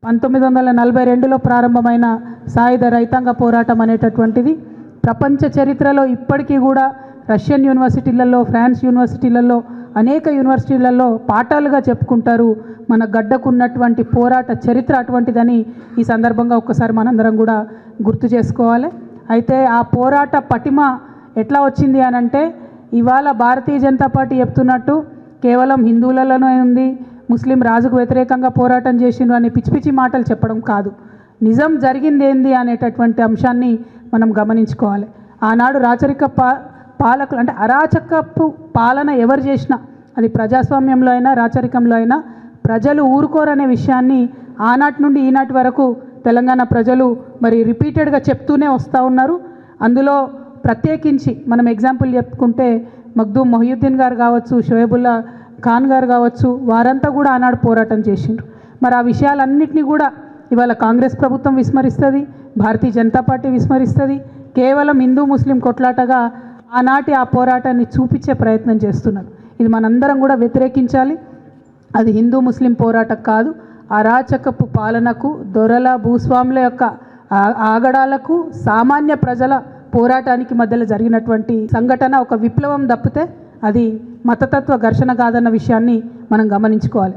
1942లో ప్రారంభమైన సాయుధ రైతాంగ పోరాటం అనేటటువంటిది ప్రపంచ చరిత్రలో ఇప్పటికీ కూడా రష్యన్ యూనివర్సిటీలలో, ఫ్రాన్స్ యూనివర్సిటీలలో, అనేక యూనివర్సిటీలలో పాఠాలుగా చెప్పుకుంటారు. మన గడ్డకున్నటువంటి పోరాట చరిత్ర అటువంటిదని ఈ సందర్భంగా ఒక్కసారి మనందరం కూడా గుర్తు చేసుకోవాలి. అయితే ఆ పోరాట పటిమ ఎట్లా వచ్చింది అనంటే, ఇవాళ భారతీయ జనతా పార్టీ చెప్తున్నట్టు కేవలం హిందువులలోనే ఉంది, ముస్లిం రాజుకు వ్యతిరేకంగా పోరాటం చేసిండ్రు అనే పిచ్చి పిచ్చి మాటలు చెప్పడం కాదు. నిజం జరిగింది ఏంది అనేటటువంటి అంశాన్ని మనం గమనించుకోవాలి. ఆనాడు రాచరిక పాలకులు అంటే అరాచకపు పాలన ఎవరు చేసినా, అది ప్రజాస్వామ్యంలో అయినా రాచరికంలో అయినా ప్రజలు ఊరుకోరనే విషయాన్ని ఆనాటి నుండి ఈనాటి వరకు తెలంగాణ ప్రజలు మరి రిపీటెడ్గా చెప్తూనే వస్తూ ఉన్నారు. అందులో ప్రత్యేకించి మనం ఎగ్జాంపుల్ చెప్పుకుంటే మగ్దూమ్ మొహియుద్దీన్ గారు కావచ్చు, షోయబుల్లా ఖాన్ గారు కావచ్చు, వారంతా కూడా ఆనాడు పోరాటం చేసిండ్రు. మరి ఆ విషయాలన్నింటినీ కూడా ఇవాళ కాంగ్రెస్ ప్రభుత్వం విస్మరిస్తుంది, భారతీయ జనతా పార్టీ విస్మరిస్తుంది. కేవలం హిందూ ముస్లిం కొట్లాటగా ఆనాటి ఆ పోరాటాన్ని చూపించే ప్రయత్నం చేస్తున్నారు. ఇది మనందరం కూడా వ్యతిరేకించాలి. అది హిందూ ముస్లిం పోరాటం కాదు, అరాచకపు పాలనకు, దొరల భూస్వాముల యొక్క ఆగడాలకు, సామాన్య ప్రజల పోరాటానికి మధ్యలో జరిగినటువంటి సంఘటన ఒక విప్లవం తప్పితే అది మతతత్వ ఘర్షణ కాదన్న విషయాన్ని మనం గమనించుకోవాలి.